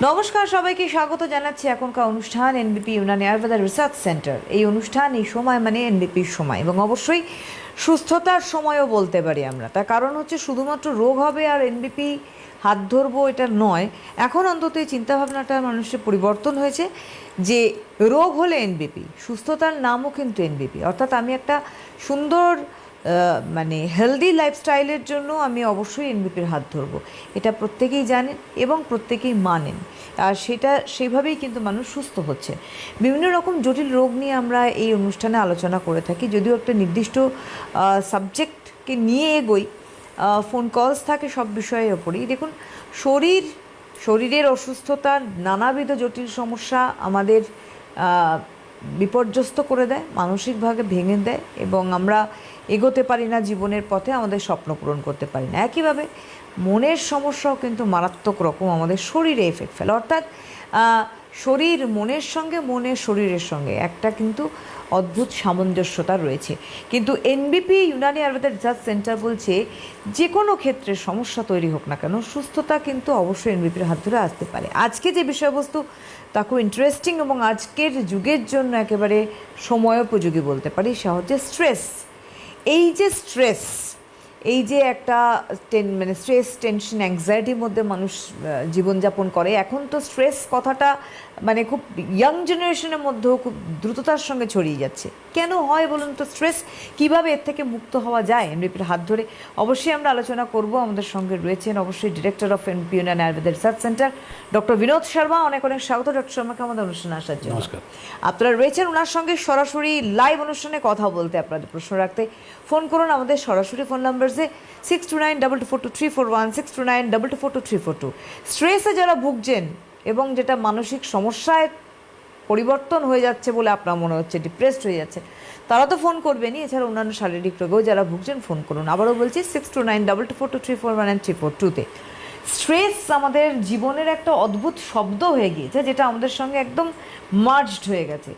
নমস্কার, সবাইকে স্বাগত জানাচ্ছি এখনকার অনুষ্ঠান এনবিপি ইউনানি আয়ুর্বেদা রিসার্চ সেন্টার। এই অনুষ্ঠান, এই সময় মানে এনবিপির সময়, এবং অবশ্যই সুস্থতার সময়ও বলতে পারি আমরা। তার কারণ হচ্ছে শুধুমাত্র রোগ হবে আর এনবিপি হাত ধরবো এটা নয়। এখন অন্তত এই চিন্তাভাবনাটা মানুষের পরিবর্তন হয়েছে যে রোগ হলে এনবিপি, সুস্থতার নামও কিন্তু এনবিপি। অর্থাৎ আমি একটা সুন্দর মানে হেলদি লাইফস্টাইলের জন্য আমি অবশ্যই এনবিপির হাত ধরবো, এটা প্রত্যেকেই জানেন এবং প্রত্যেকেই মানেন। আর সেটা সেইভাবেই কিন্তু মানুষ সুস্থ হচ্ছে। বিভিন্ন রকম জটিল রোগ নিয়ে আমরা এই অনুষ্ঠানে আলোচনা করে থাকি, যদিও একটা নির্দিষ্ট সাবজেক্টকে নিয়ে এগোই। ফোন কলস থাকে সব বিষয়ের ওপরেই। দেখুন, শরীরের অসুস্থতা, নানাবিধ জটিল সমস্যা আমাদের বিপর্যস্ত করে দেয়, মানসিকভাবে ভেঙে দেয়, এবং আমরা এগোতে পারি না জীবনের পথে, আমাদের স্বপ্ন পূরণ করতে পারি না। একইভাবে মনের সমস্যাও কিন্তু মারাত্মক রকম আমাদের শরীরে এফেক্ট ফেলে। অর্থাৎ শরীর মনের সঙ্গে, মনের শরীরের সঙ্গে একটা কিন্তু অদ্ভুত সামঞ্জস্যতা রয়েছে। কিন্তু এনবিপি ইউনানি আয়ুর্বেদা রিসার্চ সেন্টার বলছে যে কোনো ক্ষেত্রে সমস্যা তৈরি হোক না কেন, সুস্থতা কিন্তু অবশ্যই এনবিপির হাত ধরে আসতে পারে। আজকে যে বিষয়বস্তু তা খুব ইন্টারেস্টিং এবং আজকের যুগের জন্য একেবারে সময়োপযোগী বলতে পারি। সেটা হচ্ছে স্ট্রেস। এই যে স্ট্রেস, এই যে একটা মানে স্ট্রেস, টেনশন, অ্যাংজাইটির মধ্যে মানুষ জীবনযাপন করে। এখন তো স্ট্রেস কথাটা মানে খুব ইয়াং জেনারেশনের মধ্যেও খুব দ্রুততার সঙ্গে ছড়িয়ে যাচ্ছে। কেন হয় বলুন তো স্ট্রেস? কীভাবে এর থেকে মুক্ত হওয়া যায় এনবিপির হাত ধরে, অবশ্যই আমরা আলোচনা করব। আমাদের সঙ্গে রয়েছেন অবশ্যই director of NBP Unani Ayurveda research centre doctor Binod Sharma. অনেক অনেক স্বাগত ডক্টর শর্মাকে আমাদের অনুষ্ঠানে আসার জন্য। নমস্কার। আপনারা রয়েছেন ওনার সঙ্গে সরাসরি লাইভ অনুষ্ঠানে কথা বলতে। আপনাদের প্রশ্ন রাখতে ফোন করুন আমাদের সরাসরি ফোন নাম্বারসে 6292422341, 6292422342। স্ট্রেসে যারা ভুগছেন এবং যেটা মানসিক সমস্যায় পরিবর্তন হয়ে যাচ্ছে বলে আপনার মনে হচ্ছে, ডিপ্রেসড হয়ে যাচ্ছে, তারা তো ফোন করবেনই। এছাড়া অন্যান্য শারীরিক রোগেও যারা ভুগছেন ফোন করুন। আবারও বলছি 6292422341 and 342-তে। স্ট্রেস আমাদের জীবনের একটা অদ্ভুত শব্দ হয়ে গিয়েছে, যেটা আমাদের সঙ্গে একদম মার্জড হয়ে গেছে।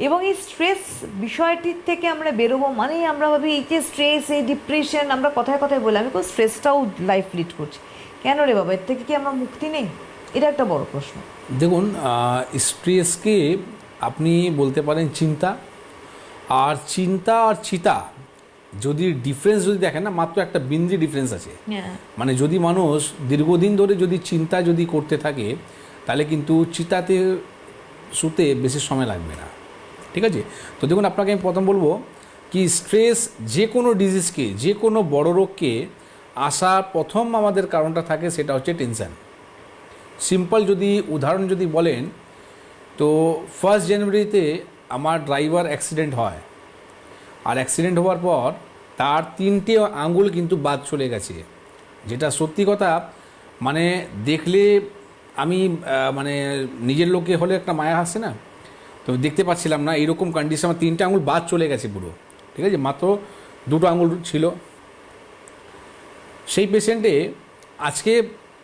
এবং এই স্ট্রেস বিষয়টির থেকে আমরা বেরোবো মানেই আমরা ভাবি এই যে স্ট্রেস, এই ডিপ্রেশন, আমরা কথায় কথায় বলি আমি স্ট্রেসটাও লাইফ লিড করছি। কেন রে বাবা, এর থেকে কি আমরা মুক্তি নেই? এটা একটা বড় প্রশ্ন। দেখুন, স্ট্রেসকে আপনি বলতে পারেন চিন্তা। আর চিন্তা আর চিতা যদি ডিফারেন্স যদি দেখেন না, মাত্র একটা বিন্দু ডিফারেন্স আছে। মানে যদি মানুষ দীর্ঘদিন ধরে যদি চিন্তা যদি করতে থাকে, তাহলে কিন্তু চিতাতে শুতে বেশি সময় লাগবে না। ঠিক আছে? তো দেখুন, আপনাকে আমি প্রথম বলবো কি, স্ট্রেস যে কোনো ডিজিজকে, যে কোনো বড় রোগকে আসার প্রথম আমাদের কারণটা থাকে, সেটা হচ্ছে টেনশন। সিম্পল যদি উদাহরণ যদি বলেন, তো 1 জানুয়ারিতে আমার ড্রাইভার অ্যাক্সিডেন্ট হয়, আর অ্যাক্সিডেন্ট হওয়ার পর তার 3টে আঙুল কিন্তু বাদ চলে গেছে, যেটা সত্যি কথা। মানে দেখলে আমি মানে নিজের লোকে হলে একটা মায়া আসছে না, তো দেখতে পাচ্ছিলাম না এইরকম কন্ডিশন। আমার 3টে আঙুল বাদ চলে গেছে পুরো। ঠিক আছে? মাত্র 2টো আঙুল ছিল। সেই পেশেন্টে আজকে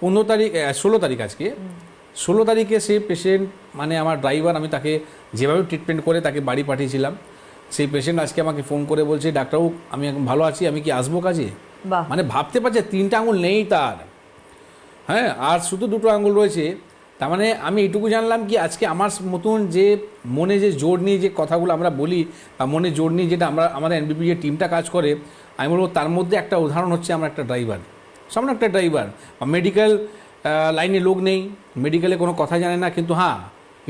16 তারিখ, আজকে 16 তারিখে সেই পেশেন্ট, মানে আমার ড্রাইভার, আমি তাকে যেভাবে ট্রিটমেন্ট করে তাকে বাড়ি পাঠিয়েছিলাম, সেই পেশেন্ট আজকে আমাকে ফোন করে বলছে, ডাক্তারবাবু আমি এখন ভালো আছি, আমি কি আসবো কাজে? মানে ভাবতে পারছে 3টে আঙুল নেই তার, হ্যাঁ, আর শুধু 2টো আঙুল রয়েছে। তার মানে আমি এইটুকু জানলাম কি, আজকে আমার মতন যে মনে যে জোর নিয়ে যে কথাগুলো আমরা বলি, বা মনে জোর নিয়ে যেটা আমাদের এনবিপি যে টিমটা কাজ করে, আমি বলবো তার মধ্যে একটা উদাহরণ হচ্ছে আমরা একটা ড্রাইভার, সামনে একটা ড্রাইভার। মেডিকেল লাইনে লোক নেই, মেডিকেলে কোনো কথা জানে না, কিন্তু হ্যাঁ,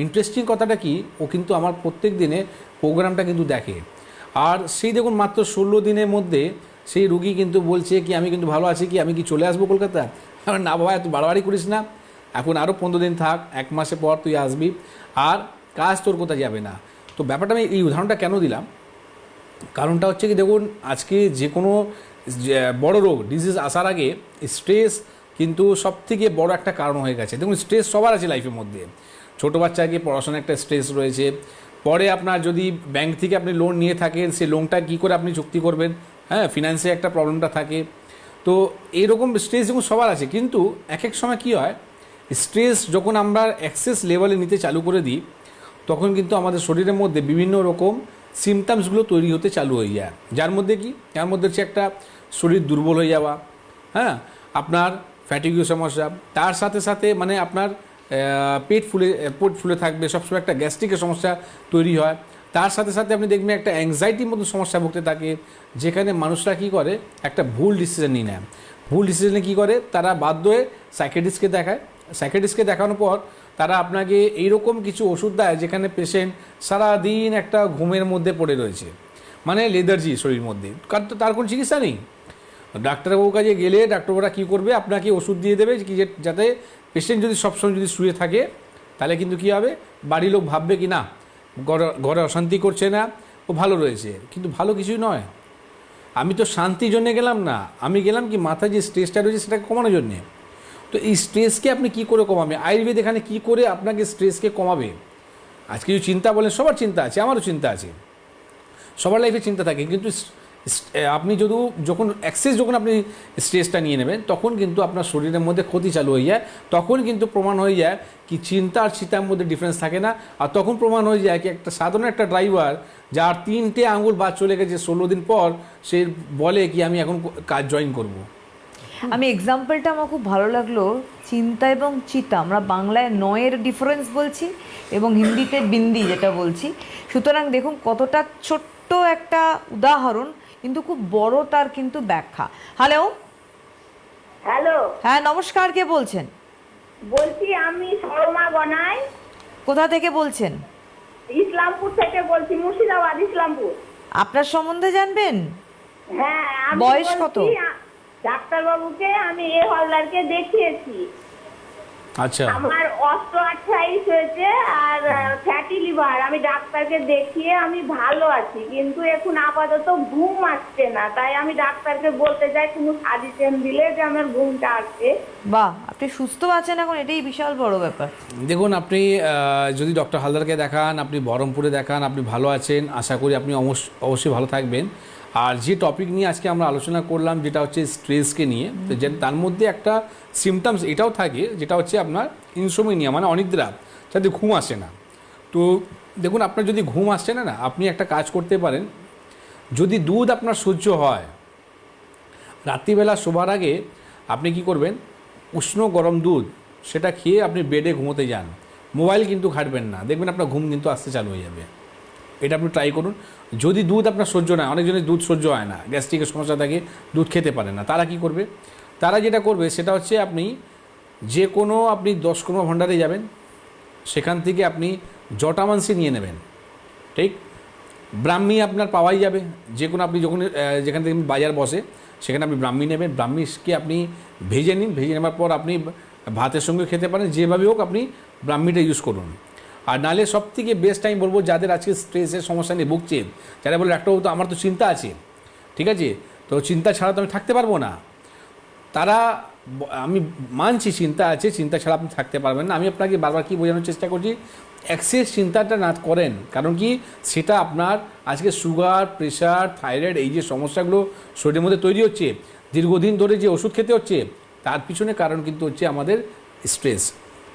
ইন্টারেস্টিং কথাটা কি, ও কিন্তু আমার প্রত্যেক দিনে প্রোগ্রামটা কিন্তু দেখে। আর সেই দেখুন, মাত্র 16 দিনের মধ্যে সেই রুগী কিন্তু বলছে কি, আমি কিন্তু ভালো আছি, কি আমি কি চলে আসবো কলকাতা? না বাবা, এত বাড়াবাড়ি করিস না, এখন আরও 15 দিন থাক, 1 মাসে পর তুই আসবি, আর কাজ তোর কোথায় যাবে না। তো ব্যাপারটা আমি এই উদাহরণটা কেন দিলাম, কারণটা হচ্ছে কি, দেখুন আজকে যে কোনো বড় রোগ, ডিজিজ আসার আগে স্ট্রেস কিন্তু সবথেকে বড় একটা কারণ হয়ে গেছে। দেখুন, স্ট্রেস সবার আছে লাইফের মধ্যে। ছোটো বাচ্চাকে পড়াশোনার একটা স্ট্রেস রয়েছে, পরে আপনার যদি ব্যাংক থেকে আপনি লোন নিয়ে থাকেন, সেই লোনটা কী করে আপনি চুক্তি করবেন, হ্যাঁ, ফিনান্সিয়াল একটা প্রবলেমটা থাকে। তো এইরকম স্ট্রেস যখন সবার আছে, কিন্তু এক এক সময় কী হয়, স্ট্রেস যখন আমরা এক্সেস লেভেলে নিতে চালু করে দিই, তখন কিন্তু আমাদের শরীরের মধ্যে বিভিন্ন রকম সিমটমসগুলো তৈরি হতে চালু হয়ে যায়। যার মধ্যে হচ্ছে একটা শরীর দুর্বল হয়ে যাওয়া, হ্যাঁ, আপনার ফ্যাটিগের সমস্যা, তার সাথে সাথে মানে আপনার পেট ফুলে থাকবে, সবসময় একটা গ্যাস্ট্রিকের সমস্যা তৈরি হয়। তার সাথে সাথে আপনি দেখবেন একটা অ্যাংজাইটির মতো সমস্যা ভুগতে থাকে, যেখানে মানুষরা কী করে একটা ভুল ডিসিশন নিয়ে নেয়। ভুল ডিসিশনে কী করে, তারা বাধ্য হয়ে সাইকিয়াট্রিস্টকে দেখায়। সাইকিয়াট্রিস্টকে দেখানোর পর তারা আপনাকে এইরকম কিছু ওষুধ দেয় যেখানে পেশেন্ট সারাদিন একটা ঘুমের মধ্যে পড়ে রয়েছে, মানে লেদার্জি শরীরের মধ্যে, কারণ তো তার কোনো চিকিৎসা নেই। ডাক্তারবাবুর কাছে গেলে ডাক্তারবাবুরা কী করবে, আপনাকে ওষুধ দিয়ে দেবে কি যাতে পেশেন্ট যদি সবসময় যদি শুয়ে থাকে তাহলে কিন্তু কী হবে, বাড়ির লোক ভাববে কি না ঘরে অশান্তি করছে না, ও ভালো রয়েছে, কিন্তু ভালো কিছুই নয়। আমি তো শান্তির জন্য গেলাম না, আমি গেলাম কি মাথায় যে স্ট্রেসটা রয়েছে সেটাকে কমানোর জন্যে। তো এই স্ট্রেসকে আপনি কী করে কমাবে, আয়ুর্বেদ এখানে কী করে আপনাকে স্ট্রেসকে কমাবে। আজকে যদি চিন্তা বলেন, সবার চিন্তা আছে, আমারও চিন্তা আছে, সবার লাইফে চিন্তা থাকে, কিন্তু আপনি যখন আপনি স্ট্রেসটা নিয়ে নেবেন তখন কিন্তু আপনার শরীরের মধ্যে ক্ষতি চালু হয়ে যায়। তখন কিন্তু প্রমাণ হয়ে যায় কি চিন্তা আর চিন্তার মধ্যে ডিফারেন্স থাকে না। আর তখন প্রমাণ হয়ে যায় কি একটা সাধারণ একটা ড্রাইভার যার 3টে আঙুল বাদ চলে গেছে 16 দিন পর, সে বলে কি আমি এখন কাজ জয়েন করব। আমি এক্সাম্পলটা আমার খুব ভালো লাগলো, চিন্তা এবং চিতা, আমরা বাংলায় নয়ের ডিফারেন্স বলছি এবং হিন্দিতে বিন্দি যেটা বলছি। সুতরাং দেখুন কতটা ছোট্ট একটা উদাহরণ, কিন্তু খুব বড় তার কিন্তু ব্যাখ্যা। হ্যালো হ্যালো, হ্যাঁ নমস্কার, কে বলছেন? বলছি আমি শর্মা গনাই, কোথা থেকে বলছেন? ইসলামপুর থেকে বলছি, মুর্শিদাবাদ ইসলামপুর। আপনার সম্বন্ধে জানবেন? হ্যাঁ, আমি বয়স কত? বলছি, ডাক্তারবাবুকে আমি হলদারকে দেখিয়েছি। আচ্ছা, আমার অস্ট্রো-28 হয়েছে আর ফ্যাটি লিভার। আমি ডাক্তারকে দেখিয়ে আমি ভালো আছি, কিন্তু এখন আপাতত ঘুম আসছে না। তাই আমি ডাক্তারকে বলতে চাই কোনো সাজেশন দিলে যে আমার ঘুমটা আসছে। বাহ, আপনি সুস্থ আছেন এখন, এটাই বিশাল বড় ব্যাপার। দেখুন আপনি যদি ডক্টর হালদারকে দেখান, আপনি বহরমপুরে দেখান, আপনি ভালো আছেন, আশা করি আপনি অবশ্যই ভালো থাকবেন। আর যে টপিক নিয়ে আজকে আমরা আলোচনা করলাম যেটা হচ্ছে স্ট্রেসকে নিয়ে, তো তার মধ্যে একটা সিমটমস এটাও থাকে যেটা হচ্ছে আপনার ইনসোমনিয়া, মানে অনিদ্রা, যাতে ঘুম আসে না। তো দেখুন আপনার যদি ঘুম আসছে না, আপনি একটা কাজ করতে পারেন। যদি দুধ আপনার সহ্য হয়, রাত্রিবেলা শোবার আগে আপনি কি করবেন, উষ্ণ গরম দুধ সেটা খেয়ে আপনি বেডে ঘুমোতে যান। মোবাইল কিন্তু ঘাটবেন না, দেখবেন আপনার ঘুম কিন্তু আসতে চালু হয়ে যাবে। এটা আপনি ট্রাই করুন। যদি দুধ আপনার সহ্য না, অনেকজনের দুধ সহ্য হয় না, গ্যাস্ট্রিকের সমস্যা থাকে, দুধ খেতে পারে না, তারা কি করবে, তারা যেটা করবে সেটা হচ্ছে আপনি যে কোনো আপনি 10 কর্মা ভাণ্ডারে যাবেন, সেখান থেকে আপনি জটামাংসি নিয়ে নেবেন। ঠিক, ব্রাহ্মী আপনার পাওয়াই যাবে, যে কোনো আপনি যেখান থেকে বাজার বসে সেখানে আপনি ব্রাহ্মী নেবেন। ব্রাহ্মীকে আপনি ভেজে নিন, ভেজে নেওয়ার পর আপনি ভাতের সঙ্গে খেতে পারেন, যেভাবে হোক আপনি ব্রাহ্মীটা ইউজ করুন। আর নাহলে সব থেকে বেস্ট আমি বলবো, যাদের আজকে স্ট্রেসের সমস্যা নিয়ে ভুগছে, যারা বলে ডাক্তারবাবু তো আমার তো চিন্তা আছে, ঠিক আছে, তো চিন্তা ছাড়া তো আমি থাকতে পারবো না, তারা, আমি মানছি চিন্তা আছে, চিন্তা ছাড়া আপনি থাকতে পারবেন না। আমি আপনাকে বারবার কি বোঝানোর চেষ্টা করছি, এক্সেস চিন্তাটা না করেন, কারণ কি সেটা আপনার আজকে সুগার, প্রেশার, থাইরয়েড, এই যে সমস্যাগুলো শরীরের মধ্যে তৈরি হচ্ছে, দীর্ঘদিন ধরে যে ওষুধ খেতে হচ্ছে, তার পিছনে কারণ কিন্তু হচ্ছে আমাদের স্ট্রেস।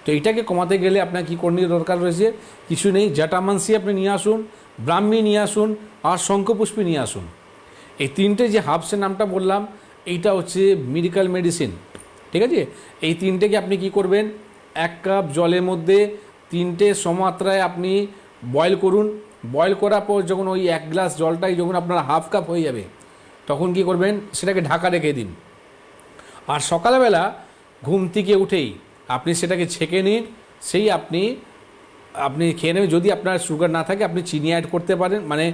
তো এইটাকে কমাতে গেলে আপনার কী করণীয় দরকার রয়েছে, কিছু নেই, জটামাংসি আপনি নিয়ে আসুন, ব্রাহ্মী নিয়ে আসুন, আর শঙ্খপুষ্পী নিয়ে আসুন। এই 3টে যে হার্বসের নামটা বললাম, এইটা হচ্ছে মেডিকেল মেডিসিন, ঠিক আছে। এই 3টেকে আপনি কি করবেন, 1 কাপ জলের মধ্যে 3টে সমাত্রায় আপনি বয়েল করুন। বয়েল করার পর যখন ওই 1 গ্লাস জলটাই যখন আপনার হাফ কাপ হয়ে যাবে, তখন কি করবেন, সেটাকে ঢাকা রেখে দিন। আর সকালবেলা ঘুম থেকে উঠেই আপনি সেটাকে ছেঁকে নিন, সেই আপনি খেয়ে নেবেন। যদি আপনার সুগার না থাকে আপনি চিনি অ্যাড করতে পারেন, মানে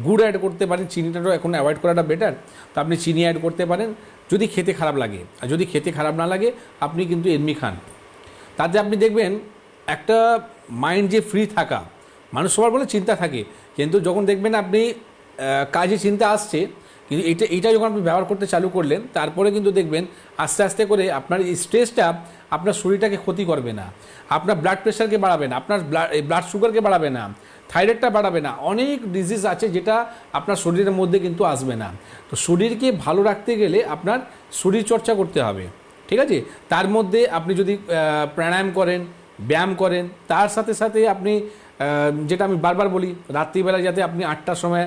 গুড় অ্যাড করতে পারেন, চিনিটাও এখন অ্যাভয়েড করাটা বেটার, তো আপনি চিনি অ্যাড করতে পারেন যদি খেতে খারাপ লাগে। আর যদি খেতে খারাপ না লাগে আপনি কিন্তু এমনি খান, তাতে আপনি দেখবেন একটা মাইন্ড যে ফ্রি থাকা, মানুষ সবার বলে চিন্তা থাকে, কিন্তু যখন দেখবেন আপনি কাজে চিন্তা আসছে, কিন্তু এইটা যখন আপনি ব্যবহার করতে চালু করলেন, তারপরে কিন্তু দেখবেন আস্তে আস্তে করে আপনার এই স্ট্রেসটা আপনার শরীরটাকে ক্ষতি করবে না, আপনার ব্লাড প্রেশারকে বাড়াবে না, আপনার ব্লাড সুগারকে বাড়াবে না, থাইরয়েডটা বাড়াবে না, অনেক ডিজিজ আছে যেটা আপনার শরীরের মধ্যে কিন্তু আসবে না। তো শরীরকে ভালো রাখতে গেলে আপনার শরীর চর্চা করতে হবে, ঠিক আছে। তার মধ্যে আপনি যদি প্রাণায়াম করেন, ব্যায়াম করেন, তার সাথে সাথে আপনি যেটা আমি বারবার বলি, রাত্রিবেলা যাতে আপনি 8টার সময়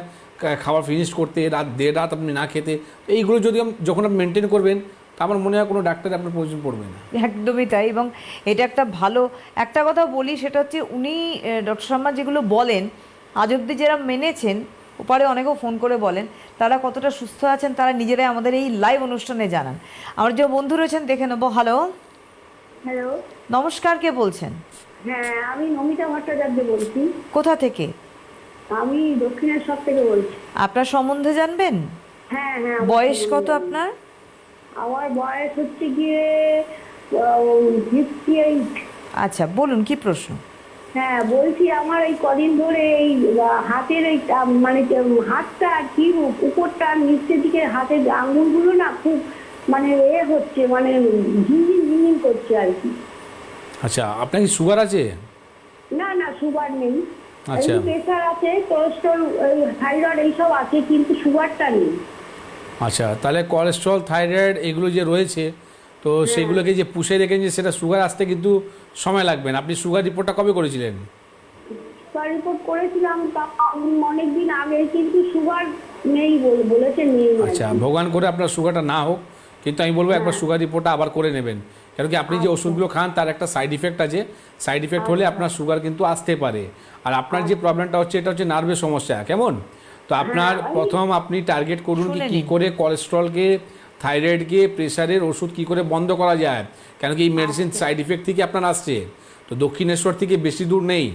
খাবার ফিনিশ করতে, রাত 1:30 আপনি না খেতে, এইগুলো যদি যখন আপনি মেনটেন করবেন, তা আমার মনে হয় কোনো ডাক্তার আপনার প্রয়োজন পড়বে না। একদমই তাই। এবং এটা একটা ভালো একটা কথা বলি, সেটা হচ্ছে উনি ডক্টর শর্মা যেগুলো বলেন আজ অব্দি যারা মেনেছেন, ওপারে অনেকেও ফোন করে বলেন তারা কতটা সুস্থ আছেন তারা নিজেরাই আমাদের এই লাইভ অনুষ্ঠানে জানান। আমার যে বন্ধু রয়েছেন দেখে নেবো। হ্যালো, হ্যালো, নমস্কার, কে বলছেন? হ্যাঁ আমি নমিতা ভট্টাচার্য বলছি। কোথা থেকে? আমি দক্ষিণেশ্বর থেকে বলছি। আপনার সম্বন্ধে জানবেন? হ্যাঁ হ্যাঁ, আমার বয়স কত সম্বন্ধে। আপনার? আমার বয়স হচ্ছে গিয়ে 58। আচ্ছা, বলুন কি প্রশ্ন? হ্যাঁ বলছি, আমার এই কদিন ধরে এই হাতের এই মানে হাতটা আর কি উপরটা নিচের দিকে হাতের আঙ্গুলগুলো না খুব মানে হচ্ছে, মানে ঝিনঝিন ঝিনঝিন করছে আর কি। আচ্ছা, আপনার কি সুগার আছে? না না, সুগার নেই। আচ্ছা। প্রেশার আছে, কোলেস্ট্রল, থাইরয়েড এইসব আছে, কিন্তু সুগারটা নেই। আচ্ছা, তাহলে কোলেস্ট্রল, থাইরয়েড এগুলো যে রয়েছে, তো সেগুলোকে যে পুষে রেখেন যে সেটা সুগার আসতে কিন্তু সময় লাগবে না। আপনি সুগার রিপোর্টটা কবে করেছিলেন? সুগার রিপোর্ট করেছিলাম অনেকদিন আগে, কিন্তু সুগার নেই বলেছে, নেই। আচ্ছা, ভগবান করে আপনার সুগারটা না হোক, কিন্তু আমি বলবো একবার সুগার রিপোর্টটা আবার করে নেবেন। কারণ কি আপনি যে ওষুধগুলো খান তার একটা সাইড ইফেক্ট আছে, সাইড ইফেক্ট হলে আপনার সুগার কিন্তু আসতে পারে। আর আপনার যে প্রবলেমটা হচ্ছে এটা হচ্ছে নার্ভের সমস্যা, কেমন? তো আপনার প্রথম আপনি টার্গেট করুন কি কী করে কোলেস্ট্রলকে, থাইরয়েডকে, প্রেশারের ওষুধ কী করে বন্ধ করা যায়। কেন কি এই মেডিসিন সাইড ইফেক্ট থেকে আপনার আসছে। তো দক্ষিণেশ্বর থেকে বেশি দূর নেই,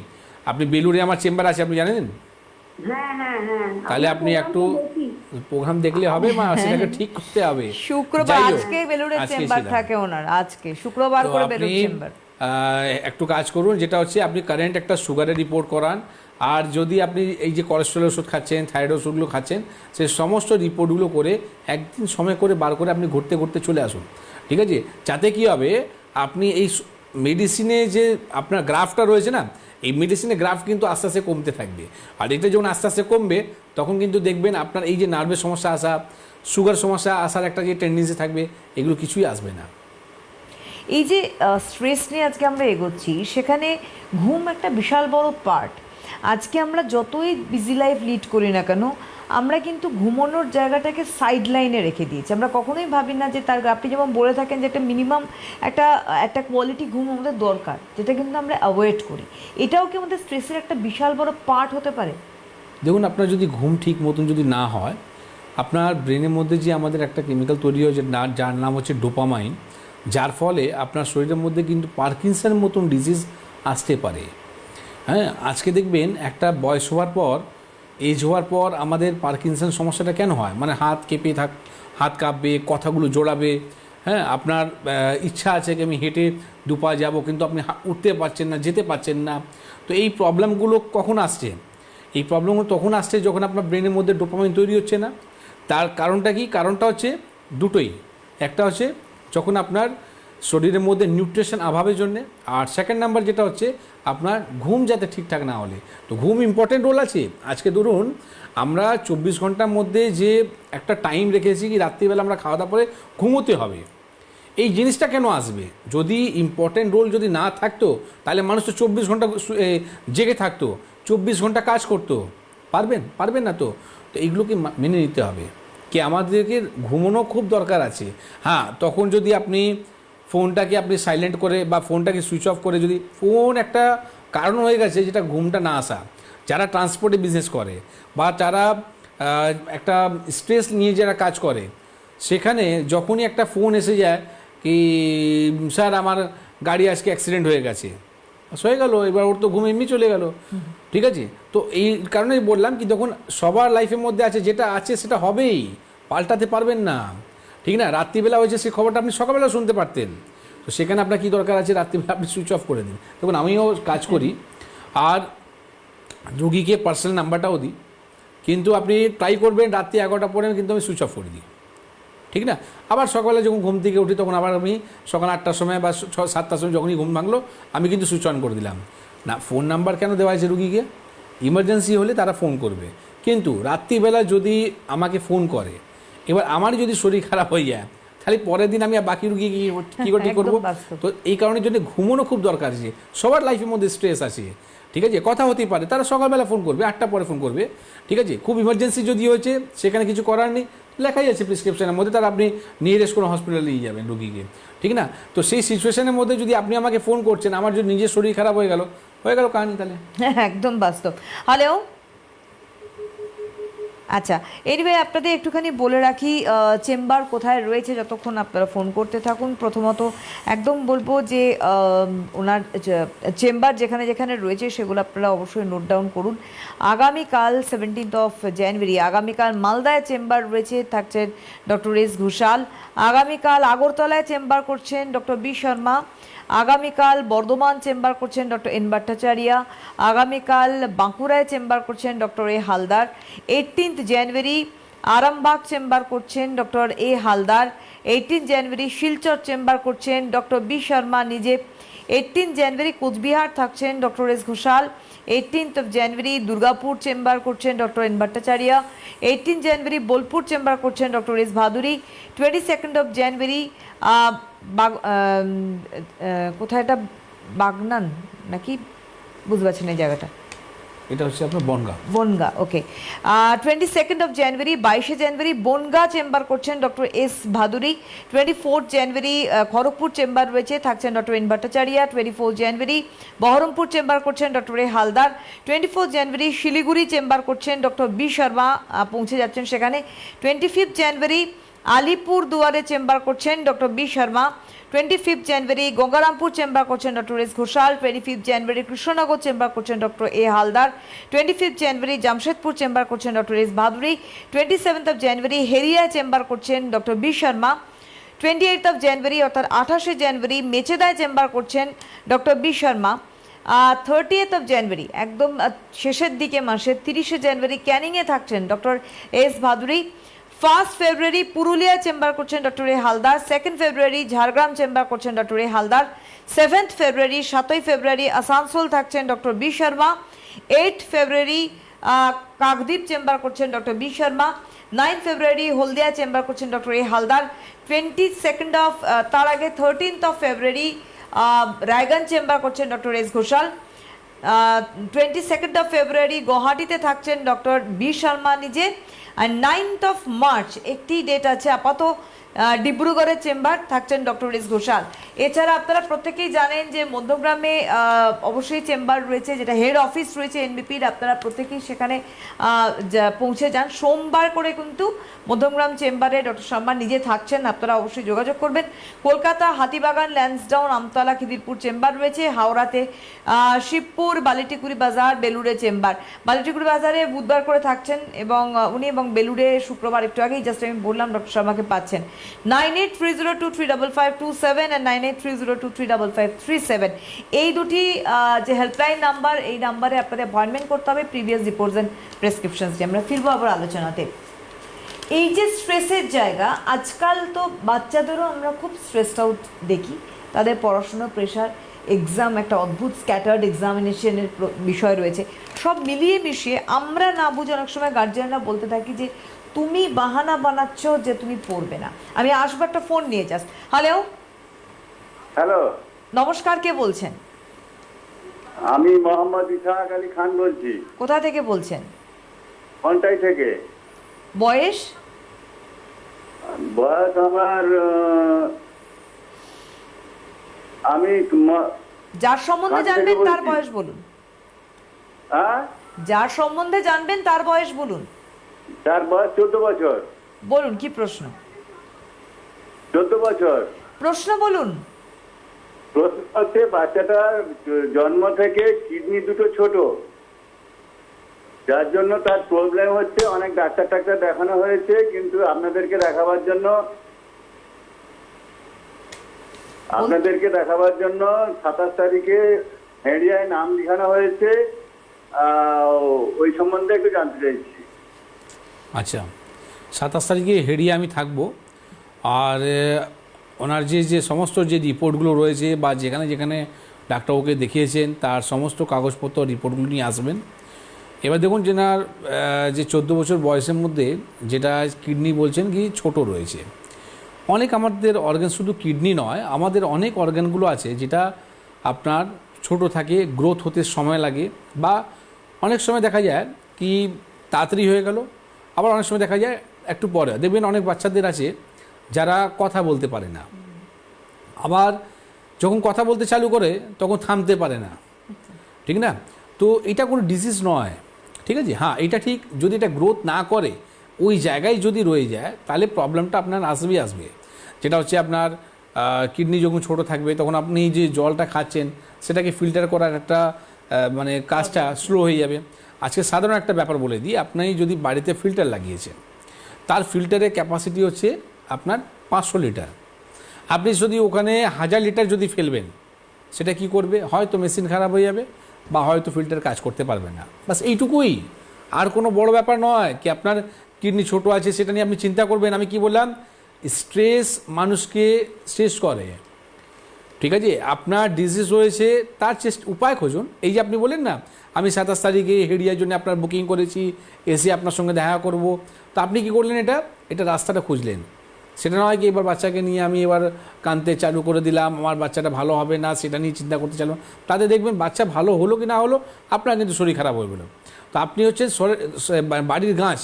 আপনি বেলুড়ে আমার চেম্বার আছে, আপনি জানেন? হ্যাঁ হ্যাঁ হ্যাঁ, তাহলে আপনি একটু প্রোগ্রাম দেখলে হবে, মা সেটাকে ঠিক করতে হবে। শুক্রবার যাই হোক, আজকে বেলুড়ের আজকে চেম্বার ছিলাম। থাকে ওনার, আজকে শুক্রবার তো করে আপনি বেলুড় চেম্বার। একটু কাজ করুন, যেটা হচ্ছে আপনি কারেন্ট একটা সুগারের রিপোর্ট করান। আর যদি আপনি এই যে কোলেস্ট্রলের ওষুধ খাচ্ছেন, থাইরয়েড ওষুধগুলো খাচ্ছেন, সেই সমস্ত রিপোর্টগুলো করে একদিন সময় করে বার করে আপনি ঘুরতে ঘুরতে চলে আসুন, ঠিক আছে? যাতে কি হবে, আপনি এই মেডিসিনে যে আপনার গ্রাফটা রয়েছে না, এই মেডিসিনের গ্রাফ কিন্তু আস্তে আস্তে কমতে থাকবে। আর এটা যখন আস্তে আস্তে কমবে তখন কিন্তু দেখবেন আপনার এই যে নার্ভের সমস্যা আসা, সুগার সমস্যা আসার একটা যে টেন্ডেন্সি থাকবে, এগুলো কিছুই আসবে না। এই যে স্ট্রেস নিয়ে আজকে আমরা এগোচ্ছি, সেখানে ঘুম একটা বিশাল বড় পার্ট। আজকে আমরা যতই বিজি লাইফ লিড করি না কেন, আমরা কিন্তু ঘুমানোর জায়গাটাকে সাইড লাইনে রেখে দিয়েছি। আমরা কখনোই ভাবি না যে তার, আপনি যেমন বলে থাকেন যে একটা মিনিমাম একটা কোয়ালিটি ঘুম আমাদের দরকার, যেটা কিন্তু আমরা অ্যাভয়েড করি। এটাও কি আমাদের স্ট্রেসের একটা বিশাল বড় পার্ট হতে পারে? দেখুন, আপনার যদি ঘুম ঠিক মতন যদি না হয়, আপনার ব্রেনের মধ্যে যে আমাদের একটা কেমিক্যাল তৈরি হয় যার নাম হচ্ছে ডোপামাইন, যার ফলে আপনার শরীরের মধ্যে কিন্তু পার্কিনসনের মতন ডিজিজ আসতে পারে। হ্যাঁ, আজকে দেখবেন একটা বয়স হওয়ার পর, এজ হওয়ার পর আমাদের পার্কিনসন সমস্যাটা কেন হয়, মানে হাত কেঁপে হাত কাঁপবে, কথাগুলো জোড়াবে। হ্যাঁ, আপনার ইচ্ছা আছে কি আমি হেঁটে দুপা যাব, কিন্তু আপনি উঠতে পারছেন না, যেতে পারছেন না। তো এই প্রবলেমগুলো কখন আসছে? এই প্রবলেমগুলো তখন আসছে যখন আপনার ব্রেনের মধ্যে ডোপামাইন তৈরি হচ্ছে না। তার কারণটা কি? কারণটা হচ্ছে দুটোই। একটা হচ্ছে যখন আপনার শরীরের মধ্যে নিউট্রিশন অভাবের জন্যে, আর সেকেন্ড নাম্বার যেটা হচ্ছে আপনার ঘুম যাতে ঠিকঠাক না হলে। তো ঘুম ইম্পর্টেন্ট রোল আছে। আজকে ধরুন আমরা 24 ঘন্টার মধ্যে যে একটা টাইম রেখেছি কি রাত্রিবেলা আমরা খাওয়া দাওয়া করে ঘুমোতে হবে, এই জিনিসটা কেন আসবে? যদি ইম্পর্টেন্ট রোল যদি না থাকতো তাহলে মানুষ তো 24 ঘন্টা জেগে থাকতো, 24 ঘন্টা কাজ করতো। পারবেন না তো। তো এইগুলোকে মেনে নিতে হবে কি আমাদেরকে ঘুমানো খুব দরকার আছে। হ্যাঁ, তখন যদি আপনি ফোনটাকে আপনি সাইলেন্ট করে বা ফোনটাকে সুইচ অফ করে, যদি ফোন একটা কারণ হয়ে গেছে যেটা ঘুমটা না আসা, যারা ট্রান্সপোর্টে বিজনেস করে বা যারা একটা স্ট্রেস নিয়ে যারা কাজ করে, সেখানে যখনই একটা ফোন এসে যায় কি স্যার আমার গাড়ি আজকে অ্যাক্সিডেন্ট হয়ে গেছে, হয়ে গেল, এবার ওর তো ঘুম এমনি চলে গেল। ঠিক আছে? তো এই কারণেই বললাম কি যখন সবার লাইফের মধ্যে আছে, যেটা আছে সেটা হবেই, পাল্টাতে পারবেন না, ঠিক না? রাত্রিবেলা হয়েছে সেই খবরটা আপনি সকালবেলা শুনতে পারতেন, তো সেখানে আপনার কী দরকার আছে রাত্রিবেলা আপনি সুইচ অফ করে দিন। দেখুন, আমিও কাজ করি আর রুগীকে পার্সোনাল নাম্বারটাও দিই, কিন্তু আপনি ট্রাই করবেন রাত্রি 11টা পরে কিন্তু আমি সুইচ অফ করে দিই, ঠিক না? আবার সকালে যখন ঘুম থেকে উঠি তখন আবার আমি সকাল 8টার সময় বা 7টার সময় যখনই ঘুম ভাঙলো আমি কিন্তু সুইচ অন করে দিলাম। না, ফোন নাম্বার কেন দেওয়া হয়েছে রুগীকে? ইমার্জেন্সি হলে তারা ফোন করবে, কিন্তু রাত্রিবেলা যদি আমাকে ফোন করে, এবার আমার যদি শরীর খারাপ হয়ে যায় তাহলে পরের দিন আমি আর বাকি রুগী কী করে ঠিক করবো? তো এই কারণের জন্য ঘুমানো খুব দরকার আছে। সবার লাইফের মধ্যে স্ট্রেস আছে, ঠিক আছে? কথা হতেই পারে, তারা সকালবেলা ফোন করবে, 8টা পরে ফোন করবে, ঠিক আছে? খুব ইমার্জেন্সি যদি হয়েছে সেখানে কিছু করার নেই, লেখাই আছে প্রেসক্রিপশনের মধ্যে, তার আপনি নিয়ারেস্ট কোনো হসপিটালে নিয়ে যাবেন রুগীকে, ঠিক না? তো সেই সিচুয়েশনের মধ্যে যদি আপনি আমাকে ফোন করছেন, আমার যদি নিজের শরীর খারাপ হয়ে গেল কাহানি তাহলে। একদম বাস্তব। হ্যালো, আচ্ছা, এনিওয়ে আপনাদের একটুখানি বলে রাখি চেম্বার কোথায় রয়েছে, যতক্ষণ আপনারা ফোন করতে থাকুন। প্রথমত একদম বলবো যে ওনার চেম্বার যেখানে যেখানে রয়েছে সেগুলো আপনারা অবশ্যই নোট ডাউন করুন। আগামীকাল 17 জানুয়ারি আগামীকাল মালদায় চেম্বার রয়েছে, থাকছেন ডক্টর এস ঘোষাল। আগামীকাল আগরতলায় চেম্বার করছেন ডক্টর বি শর্মা। আগামীকাল বর্ধমান চেম্বার করছেন ডক্টর এন ভট্টাচার্য। আগামীকাল বাঁকুড়ায় চেম্বার করছেন ডক্টর এ হালদার। 18 জানুয়ারি আরামবাগ চেম্বার করছেন ডক্টর এ হালদার। 18 জানুয়ারি শিলচর চেম্বার করছেন ডক্টর বি শর্মা নিজে। 18 জানুয়ারি কোচবিহার থাকছেন ডক্টর এস ঘোষাল। 18 জানুয়ারি দুর্গাপুর চেম্বার করছেন ডক্টর এন ভট্টাচার্য। 18 জানুয়ারি বোলপুর চেম্বার করছেন ডক্টর এস ভাদুরী। 22 জানুয়ারি কোথায় এটা, বাগনান নাকি, বুঝতে পারছেন এই জায়গাটা, এটা হচ্ছে আপনার বনগা। ওকে। 22 জানুয়ারি 22 জানুয়ারি বনগা চেম্বার করছেন ডক্টর এস ভাদুরী। 24 জানুয়ারি খড়গপুর চেম্বার রয়েছে, থাকছেন ডক্টর এন ভট্টাচার্য। 24 জানুয়ারি বহরমপুর চেম্বার করছেন doctor A Haldar. 24 January Siliguri chamber করছেন ডক্টর বি শর্মা, পৌঁছে যাচ্ছেন সেখানে। 25 জানুয়ারি আলিপুর দুয়ারে চেম্বার করছেন ডক্টর বি শর্মা। 25 জানুয়ারি গঙ্গারামপুর চেম্বার করছেন ডক্টর এস ঘোষাল। 25 জানুয়ারি কৃষ্ণনগর চেম্বার করছেন doctor A Haldar. 25 January Jamshedpur chamber করছেন ডক্টর এস ভাদুরী। 27 জানুয়ারি হেরিয়া চেম্বার করছেন ডক্টর বি শর্মা। 28 জানুয়ারি অর্থাৎ 28 জানুয়ারি মেচেদায় চেম্বার করছেন ডক্টর বি শর্মা। 30 জানুয়ারি একদম শেষের দিকে মাসের 30 জানুয়ারি ক্যানিংয়ে থাকছেন ডক্টর এস ভাদুরী। 1 ফেব্রুয়ারি পুরুলিয়া চেম্বার করছেন doctor A Haldar. 2 February Jhargram chamber করছেন ডক্টর এ হালদার। 7 ফেব্রুয়ারি 7 ফেব্রুয়ারি আসানসোল থাকছেন ডক্টর বি শর্মা। 8 ফেব্রুয়ারি কাকদ্বীপ চেম্বার করছেন ডক্টর বি শর্মা। 9 ফেব্রুয়ারি হলদিয়া চেম্বার করছেন ডক্টর এ হালদার। 22 তার আগে 13 ফেব্রুয়ারি রায়গঞ্জ চেম্বার করছেন ডক্টর এস ঘোষাল। 22 ফেব্রুয়ারি গুয়াহাটিতে থাকছেন ডক্টর বি শর্মা নিজে। আর 9 মার্চ একটি ডেট আছে আপাতত, ডিব্রুগড়ের চেম্বার থাকছেন ডক্টর এস ঘোষাল। এছাড়া আপনারা প্রত্যেকেই জানেন যে মধ্যগ্রামে অবশ্যই চেম্বার রয়েছে, যেটা হেড অফিস রয়েছে এনবিপির, আপনারা প্রত্যেকেই সেখানে পৌঁছে যান। সোমবার করে কিন্তু মধ্যমগ্রাম চেম্বারে ডক্টর শর্মা নিজে থাকছেন, আপনারা অবশ্যই যোগাযোগ করবেন। কলকাতা হাতিবাগান, ল্যান্সডাউন, আমতলা, খিদিরপুর চেম্বার রয়েছে। হাওড়াতে শিবপুর, বালিটিকুড়ি বাজার, বেলুড়ে চেম্বার। বালিটিকুড়ি বাজারে বুধবার করে থাকছেন এবং উনি, এবং বেলুড়ে শুক্রবার, একটু আগেই জাস্ট আমি বললাম ডক্টর শর্মাকে পাচ্ছেন। 9830235527 আর 9830235537 এই দুটি যে হেল্পলাইন নাম্বার, এই নাম্বারে আপনাদের অ্যাপয়েন্টমেন্ট করতে হবে। প্রিভিয়াস রিপোর্টস অ্যান্ড প্রেসক্রিপশনস দিয়ে আমরা ফিরবো আবার আলোচনাতে। এই যে স্ট্রেসের জায়গা, আজকাল তো বাচ্চাদেরও আমরা খুব স্ট্রেসড আউট দেখি, তাদের পড়াশোনার প্রেশার, এক্সাম, একটা অদ্ভুত স্ক্যাটার্ড এক্সামিনেশনের বিষয় রয়েছে। সব মিলিয়ে মিশিয়ে আমরা না বুঝে অনেক সময় গার্জিয়ানরা বলতে থাকি যে তুমি বাহানা বানাচ্ছ যে তুমি পড়বে না। আমি আসবো, একটা ফোন নিয়ে যাস। হ্যালো, হ্যালো, নমস্কার, কে বলছেন? আমি মোহাম্মদ ইসহাক আলী খান বলছি। কোথা থেকে বলছেন? কন্টাই থেকে। বয়স? বয়স আমার আমি যার সম্বন্ধে জানবেন তার বয়স বলুন। হ্যাঁ, যার সম্বন্ধে জানবেন তার বয়স বলুন। তার বয়স 14 বছর। বলুন, কি প্রশ্ন? 14 বছর। প্রশ্ন বলুন। প্রশ্ন হচ্ছে, বাচ্চাটার জন্ম থেকে কিডনি দুটো ছোট, যার জন্য তার প্রবলেম হচ্ছে। অনেক ডাক্তার দেখানো হয়েছে, কিন্তু আপনাদেরকে দেখাবার জন্য 27 তারিখে হেরিয়ায় নাম লিখানো হয়েছে। ওই সম্বন্ধে একটু জানতে চাইছি। আচ্ছা, 27 তারিখে হেরিয়ে আমি থাকবো। আর ওনার যে সমস্ত যে রিপোর্টগুলো রয়েছে বা যেখানে যেখানে ডাক্তারবাবুকে দেখিয়েছেন তার সমস্ত কাগজপত্র রিপোর্টগুলো নিয়ে আসবেন। এবার দেখুন, যেনার যে 14 বছর বয়সের মধ্যে যেটা কিডনি বলছেন কি ছোট রয়েছে। অনেক আমাদের অর্গান, শুধু কিডনি নয়, আমাদের অনেক অর্গানগুলো আছে যেটা আপনার ছোট থাকে, গ্রোথ হতে সময় লাগে, বা অনেক সময় দেখা যায় কি তাড়াতাড়ি হয়ে গেল, আবার অনেক সময় দেখা যায় একটু পরে দেখবেন অনেক বাচ্চাদের আছে যারা কথা বলতে পারে না, আবার যখন কথা বলতে চালু করে তখন থামতে পারে না, ঠিক না? তো এটা কোনো ডিজিজ নয়, ঠিক আছে? হ্যাঁ, এটা ঠিক, যদি এটা গ্রোথ না করে ওই জায়গায় যদি রয়ে যায় তাহলে প্রবলেমটা আপনার আসবে। যেটা হচ্ছে আপনার কিডনি যখন ছোট থাকবে তখন আপনি যে জলটা খাচ্ছেন সেটাকে ফিল্টার করার একটা মানে কাজটা স্লো হয়ে যাবে। আজকে সাধারণ একটা ব্যাপার বলে দিই, আপনি যদি বাড়িতে ফিল্টার লাগিয়েছেন, তার ফিল্টারের ক্যাপাসিটি হচ্ছে আপনার 500 লিটার। আপনি যদি ওখানে 1000 লিটার যদি ফেলবেন, সেটা কি করবে? হয়তো মেশিন খারাপ হয়ে যাবে বা হয়তো ফিল্টার কাজ করতে পারবে না, বাস এইটুকুই। আর কোনো বড় ব্যাপার নয় কি আপনার কিডনি ছোট আছে সেটা নিয়ে আপনি চিন্তা করবেন। আমি কি বললাম, স্ট্রেস মানুষকে স্ট্রেস করে, ঠিক আছে? আপনার ডিজিজ হয়েছে তার উপায় খুঁজুন। এই যে আপনি বলেন না আমি 27 তারিখে হেরিয়ার জন্য আপনার বুকিং করেছি, এসে আপনার সঙ্গে দেখা করব, তো আপনি কি করলেন? এটা রাস্তাটা খুঁজলেন। সেটা নয় কি এবার বাচ্চাকে নিয়ে আমি এবার কাঁদতে চালু করে দিলাম, আমার বাচ্চাটা ভালো হবে না সেটা নিয়ে চিন্তা করতে চালু, তাতে দেখবেন বাচ্চা ভালো হলো কি না হলো আপনার কিন্তু শরীর খারাপ হয়ে গেল। তো আপনি হচ্ছেন বাড়ির গাছ,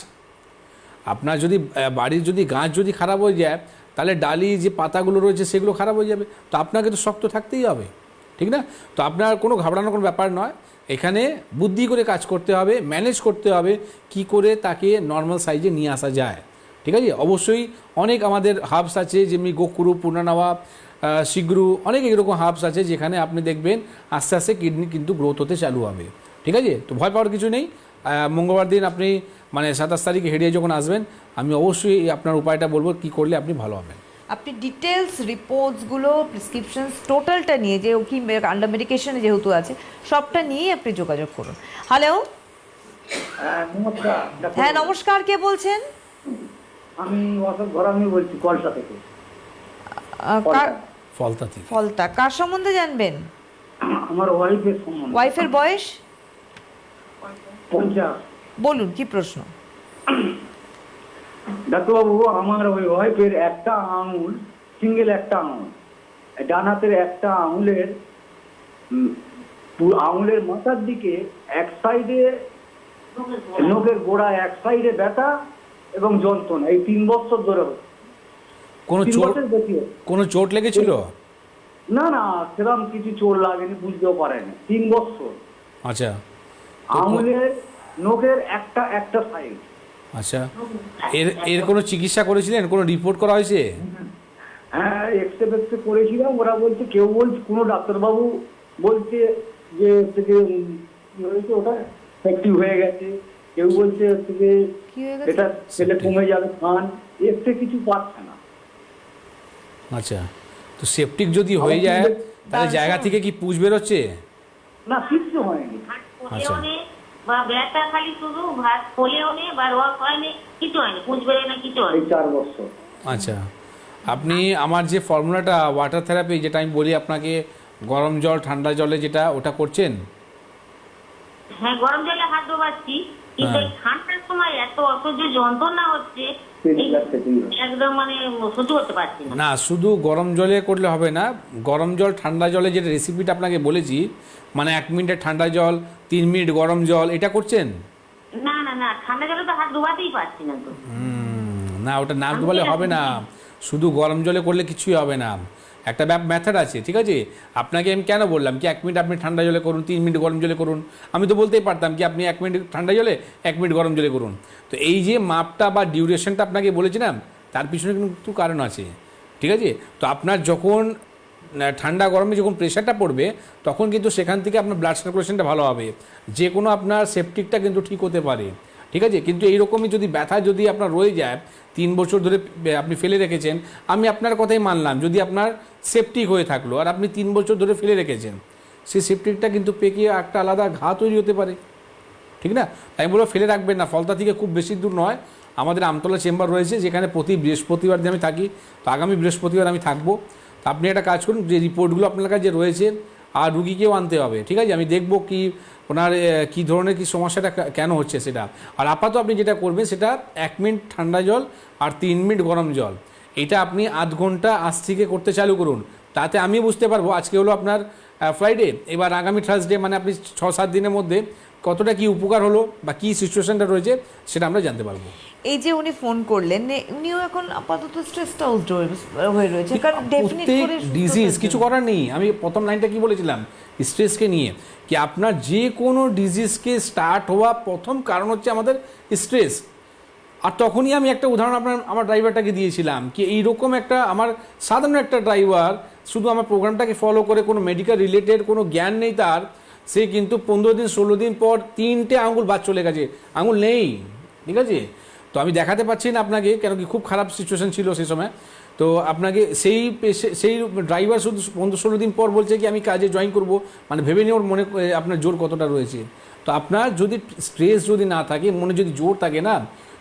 আপনার যদি বাড়ির যদি গাছ যদি খারাপ হয়ে যায় তাহলে ডালি যে পাতাগুলো রয়েছে সেগুলো খারাপ হয়ে যাবে, তো আপনাকে তো শক্ত থাকতেই হবে, ঠিক না? তো আপনার কোনো ঘাবড়ানোর কোনো ব্যাপার নয়, এখানে বুদ্ধি করে কাজ করতে হবে, ম্যানেজ করতে হবে কি করে তাকে নর্মাল সাইজে নিয়ে আসা যায়, ঠিক আছে? অবশ্যই অনেক আমাদের হাবস আছে, যেমনি গোকুরু, পূর্ণানাওয়া, শিগ্রু, অনেক এরকম হাবস আছে যেখানে আপনি দেখবেন আস্তে আস্তে কিডনি কিন্তু গ্রোথ হতে চালু হবে, ঠিক আছে? তো ভয় পাওয়ার কিছু নেই। মঙ্গলবার দিন আপনি মানে 27 তারিখে হেরিয়ে যখন আসবেন, আমি অবশ্যই আপনার উপায়টা বলবো কি করলে আপনি ভালো হবেন। আপনি ডিটেলস রিপোর্টসগুলো, প্রেসক্রিপশনস টোটালটা নিয়ে, যে ও কি আন্ডার মেডিকেশনে যেহেতু আছে সবটা নিয়েই আপনি যোগাযোগ করুন। হ্যালো, নমস্কার। হ্যাঁ নমস্কার, কে বলছেন? আমি অশোক ঘরামি বলছি, কলসা থেকে। ফলতা থেকে। ফলতা, কার সম্বন্ধে জানবেন? আমার ওয়াইফের সম্বন্ধে। ওয়াইফের বয়স? 50। বলুন কি প্রশ্ন। ডাক্তারবাবু, আমার ওই ওয়াইফের একটা আঙুল, সিঙ্গেল একটা আঙুল, ডান হাতের একটা আঙুলের আঙুলের মাথার দিকে এক সাইডে নখের গোড়া এক সাইডে ব্যথা এবং যন্ত্রণা, এই 3 বছর ধরে হচ্ছে। কোনো চোট লেগেছিল? না না, সেরকম কিছু চোট লাগেনি, বুঝতেও পারেনি। 3 বছর। আচ্ছা, আঙুলের নখের একটা সাইড। আচ্ছা, এর কোনো চিকিৎসা করেছিলেন? কোনো রিপোর্ট করা হয়েছে? হ্যাঁ, এক্সরে করেছিলাম। ওরা বলছে, কেউ বলছে, কোনো ডাক্তারবাবু বলছে যে থেকে হয়েছে ওটা অ্যাক্টিভ হয়ে গেছে, কেউ বলছে থেকে কি হয়ে গেছে? এটা ছেলে কমে যাবে খান, এতে কিছু পাচ্ছে না। আচ্ছা, তো সেপটিক যদি হয়ে যায় তাহলে জায়গা থেকে কি পুঁজ বেরোচ্ছে? না, কিছু হয়নি। আচ্ছা, বা ব্যথা খালি শুধু ভাত ফলেও নেই বা রস হয়নি, কিছু হয়নি, পুঁজ বেরোয় না, কিছু হয়নি। এই 4 বছর। আচ্ছা, আপনি আমার যে ফর্মুলাটা ওয়াটার থেরাপি, যেটা আমি বলি আপনাকে, গরম জল ঠান্ডা জলে, যেটা ওটা করছেন? হ্যাঁ, গরম জলে হাত ডোবাচ্ছি, কিন্তু এই ঠান্ডার সময় এত অসহ্য যন্ত্রণা হচ্ছে, একদম মানে সহ্য করতে পারছি না। না, শুধু গরম জলে করলে হবে না, গরম জল ঠান্ডা জলে যেটা রেসিপিটা আপনাকে বলেছি, মানে 1 মিনিটে ঠান্ডা জল, 3 মিনিট গরম জল, এটা করছেন? না না না, ঠান্ডা জলে তো হাত ডোবাতেই পারছি না তো। না, ওটা নাক ডোবালে হবে না, শুধু গরম জলে করলে কিছুই হবে না। একটা মেথড আছে, ঠিক আছে? আপনাকে আমি কেন বললাম কি 1 মিনিট আপনি ঠান্ডা জলে করুন, 3 মিনিট গরম জলে করুন? আমি তো বলতেই পারতাম কি আপনি 1 মিনিট ঠান্ডা জলে, 1 মিনিট গরম জলে করুন। তো এই যে মাপটা বা ডিউরেশনটা আপনাকে বলেছিলাম, তার পিছনে কিন্তু কারণ আছে, ঠিক আছে? তো আপনার যখন ঠান্ডা গরমে যখন প্রেশারটা পড়বে তখন কিন্তু সেখান থেকে আপনার ব্লাড সার্কুলেশনটা ভালো হবে, যে কোনো আপনার সেপটিকটা কিন্তু ঠিক হতে পারে, ঠিক আছে? কিন্তু এইরকমই যদি ব্যথা যদি আপনার রয়ে যায়, 3 বছর ধরে আপনি ফেলে রেখেছেন, আমি আপনার কথাই মানলাম, যদি আপনার সেপটিক হয়ে থাকলো আর আপনি 3 বছর ধরে ফেলে রেখেছেন, সেই সেপটিকটা কিন্তু পেকে একটা আলাদা ঘা তৈরি হতে পারে, ঠিক না? আমি বলবো ফেলে রাখবেন না। ফলতা থেকে খুব বেশি দূর নয়, আমাদের আমতলা চেম্বার রয়েছে, যেখানে প্রতি বৃহস্পতিবার দিয়ে আমি থাকি, তো আগামী বৃহস্পতিবার আমি থাকবো। তো আপনি একটা কাজ করুন, যে রিপোর্টগুলো আপনার কাছে রয়েছে আর রুগীকেও আনতে হবে, ঠিক আছে? আমি দেখবো কি ওনার কী ধরনের কি সমস্যাটা কেন হচ্ছে সেটা। আর আপাতত আপনি যেটা করবেন সেটা 1 মিনিট ঠান্ডা জল আর 3 মিনিট গরম জল, এটা আপনি আধ ঘন্টা আজ থেকে করতে চালু করুন। তাতে আমি বুঝতে পারবো, আজকে হলো আপনার ফ্রাইডে, এবার আগামী থার্সডে, মানে আপনি 6-7 দিনের মধ্যে কতটা কি উপকার হলো বা কি সিচুয়েশনটা রয়েছে সেটা আমরা জানতে পারবো। এই যে উনি ফোন করলেন, উনিও এখন আপাতত স্ট্রেস আউট হয়ে রয়েছে, কারণ ডেফিনেট প্রত্যেক করে ডিজিজ কিছু করার নেই। আমি প্রথম লাইনটা কি বলেছিলাম স্ট্রেসকে নিয়ে, কি আপনার যে কোনো ডিজিজকে স্টার্ট হওয়া প্রথম কারণ হচ্ছে আমাদের স্ট্রেস। আর তখনই আমি একটা উদাহরণ আমার ড্রাইভারটাকে দিয়েছিলাম, কি এইরকম একটা আমার সাধারণ একটা ড্রাইভার শুধু আমার প্রোগ্রামটাকে ফলো করে কোনো মেডিকেল রিলেটেড কোনো জ্ঞান নেই তার, সে কিন্তু 15 দিন 16 দিন পর 3টে আঙুল বাদ চলে গেছে, আঙুল নেই। ঠিক আছে, তো আমি দেখাতে পারছি না আপনাকে, কেন কি খুব খারাপ সিচুয়েশন ছিল সেই সময়। তো আপনাকে সেই ড্রাইভার শুধু 15-16 দিন পর বলছে কি আমি কাজে জয়েন করব, মানে ভেবে নিয়ে ওর মনে আপনার জোর কতটা রয়েছে। তো আপনার যদি স্ট্রেস যদি না থাকে, মনে যদি জোর থাকে না,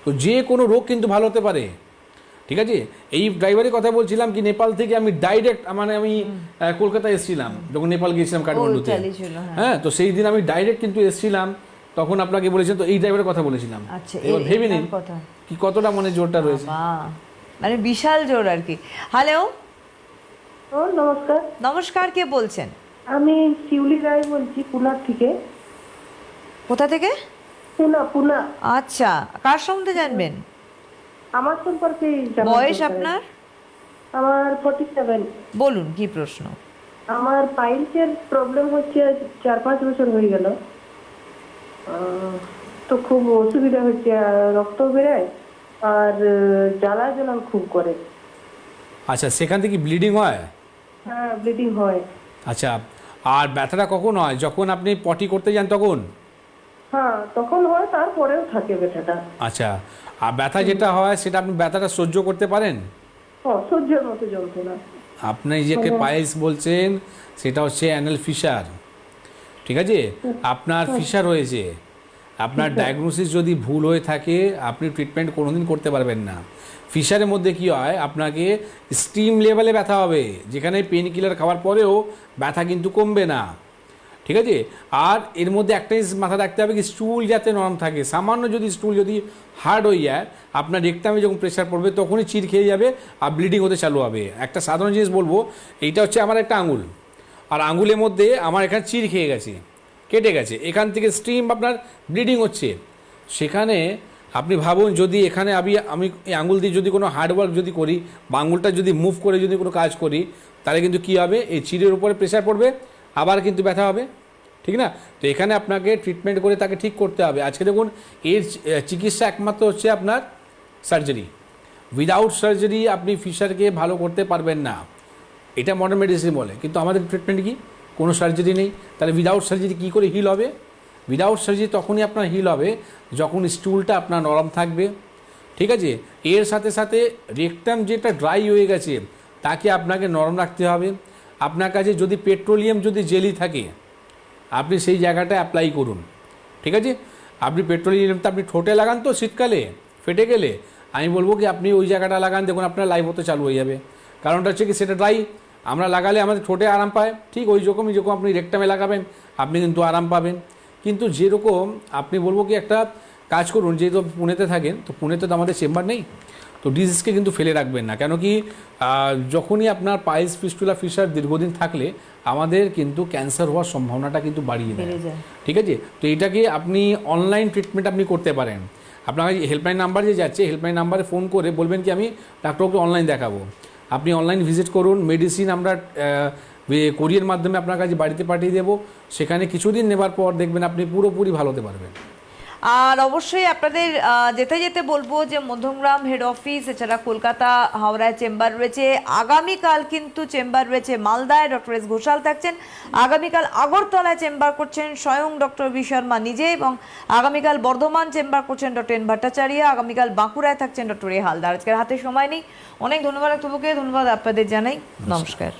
তো যে কোনো রোগ কিন্তু ভালো হতে পারে। ঠিক আছে, এই ড্রাইভারের কথা বলছিলাম কি নেপাল থেকে আমি ডাইরেক্ট মানে আমি কলকাতায় এসেছিলাম, যখন নেপাল গিয়েছিলাম কাঠমান্ডুতে। হ্যাঁ, তো সেই দিন আমি ডাইরেক্ট কিন্তু এসেছিলাম, তখন আপনাকে বলেছেন, তো এই ড্রাইভারের কথা বলেছিলাম। আচ্ছা, এবার ভেবে নিন কি কতটা মনে জোরটা রয়েছে। মানে বিশাল জোর আর কি। হ্যালো, ও নমস্কার। নমস্কার, কে বলছেন? আমি শিউলি রায় বলছি পুনা থেকে। কোথা থেকে? পুনা। আচ্ছা, কার সম্বন্ধে জানবেন? আমার সম্পর্কে বয়স আপনার? আমার 47। বলুন কি প্রশ্ন। আমার পাইলসের প্রবলেম হচ্ছে 4-5 বছর হয়ে গেল। তো খুব অসুবিধা হচ্ছে, রক্ত বেরোয় আর জ্বালা জ্বালা খুব করে। আচ্ছা, সেখান থেকে ব্লিডিং হয়? হ্যাঁ, ব্লিডিং হয়। আচ্ছা, আর ব্যথাটা কখন হয়? যখন আপনি পটি করতে যান তখন? হ্যাঁ, তখন হয়, তারপরেও থাকে ব্যথাটা। আচ্ছা, আর ব্যথা যেটা হয় সেটা আপনি ব্যথাটা সহ্য করতে পারেন? অসহ্যের মতো যন্ত্রণা। আপনি যাকে পাইলস বলছেন সেটা হচ্ছে অ্যানাল ফিশার। ঠিক আছে, আপনার ফিশার হয়েছে, আপনার ডায়াগনোসিস যদি ভুল হয়ে থাকে আপনি ট্রিটমেন্ট কোনোদিন করতে পারবেন না। ফিশারের মধ্যে কি হয়, আপনাকে স্টিম লেভেলে ব্যথা হবে, যেখানে পেন কিলার খাওয়ার পরেও ব্যথা কিন্তু কমবে না। ঠিক আছে, আর এর মধ্যে একটা জিনিস মাথা রাখতে হবে কি স্টুল যাতে নরম থাকে। সামান্য যদি স্টুল যদি হার্ড হয়ে যায়, আপনার রেকটামে যখন প্রেশার পড়বে তখনই চির খেয়ে যাবে আর ব্লিডিং হতে চালু হবে। একটা সাধারণ জিনিস বলবো, এইটা হচ্ছে আমার একটা আঙুল, আর আঙুলের মধ্যে আমার এখানে চির খেয়ে গেছে, কেটে গেছে, এখান থেকে স্ট্রিম আপনার ব্লিডিং হচ্ছে। সেখানে আপনি ভাবুন যদি এখানে আমি এই আঙুল দিয়ে যদি কোনো হার্ডওয়ার্ক যদি করি বা আঙুলটা যদি মুভ করে যদি কোনো কাজ করি, তাহলে কিন্তু কী হবে, এই চিরের উপরে প্রেশার পড়বে, আবার কিন্তু ব্যথা হবে। ঠিক না? তো এখানে আপনাকে ট্রিটমেন্ট করে তাকে ঠিক করতে হবে। আজকে দেখুন এর চিকিৎসা একমাত্র হচ্ছে আপনার সার্জারি। উইদাউট সার্জারি আপনি ফিশারকে ভালো করতে পারবেন না, এটা মডার্ন মেডিসিন বলে। কিন্তু আমাদের ট্রিটমেন্ট কি, কোনো সার্জারি নেই। তাহলে উইদাউট সার্জারি কী করে হিল হবে? উইদাউট সার্জারি তখনই আপনার হিল হবে যখন স্টুলটা আপনার নরম থাকবে। ঠিক আছে, এর সাথে সাথে রেকটাম যেটা ড্রাই হয়ে গেছে তাকে আপনাকে নরম রাখতে হবে। আপনার কাছে যদি পেট্রোলিয়াম যদি জেলি থাকে, আপনি সেই জায়গাটা অ্যাপ্লাই করুন। ঠিক আছে, আপনি পেট্রোলিয়ামটা আপনি ঠোঁটে লাগান তো শীতকালে ফেটে গেলে, আমি বলবো কি আপনি ওই জায়গাটা লাগান, দেখুন আপনার লাইভ হতে চালু হয়ে যাবে। কারণটা হচ্ছে কি সেটা ড্রাই, আমরা লাগালে আমাদের ঠোঁটে আরাম পায়, ঠিক ওই রকমই যখন আপনি রেকটামে লাগাবেন আপনি কিন্তু আরাম পাবেন। কিন্তু যেরকম আপনি বলবো কি একটা কাজ করুন, যেহেতু পুনেতে থাকেন, তো পুনেতে তো আমাদের চেম্বার নেই, তো ডিজিজকে কিন্তু ফেলে রাখবেন না। কেন কি যখনই আপনার পাইলস ফিস্টুলা ফিশার দীর্ঘদিন থাকলে আমাদের কিন্তু ক্যান্সার হওয়ার সম্ভাবনাটা কিন্তু বাড়িয়ে দেয়। ঠিক আছে, তো এটাকে আপনি অনলাইন ট্রিটমেন্ট আপনি করতে পারেন। আপনার কাছে হেল্পলাইন নাম্বার যে যাচ্ছে, হেল্পলাইন নাম্বারে ফোন করে বলবেন কি আমি ডাক্তারকে অনলাইন দেখাবো। আপনি অনলাইন ভিজিট করুন, মেডিসিন আমরা কোরিয়ার মাধ্যমে আপনার কাছে বাড়িতে পাঠিয়ে দেবো। সেখানে কিছুদিন নেবার পর দেখবেন আপনি পুরোপুরি ভালো হতে পারবেন। আর অবশ্যই আপনাদের যেতে যেতে বলবো যে মধ্যমগ্রাম হেড অফিস, এছাড়া কলকাতা হাওড়ায় চেম্বার রয়েছে। আগামীকাল কিন্তু চেম্বার রয়েছে মালদায়, ডক্টর এস ঘোষাল থাকছেন। আগামীকাল আগরতলায় চেম্বার করছেন স্বয়ং ডক্টর বি শর্মা নিজে, এবং আগামীকাল বর্ধমান চেম্বার করছেন ডক্টর এন ভট্টাচার্য। আগামীকাল বাঁকুড়ায় থাকছেন ডক্টর এ হালদার। আজকের হাতে সময় নেই, অনেক ধন্যবাদ তবুকে, ধন্যবাদ আপনাদের জানাই, নমস্কার।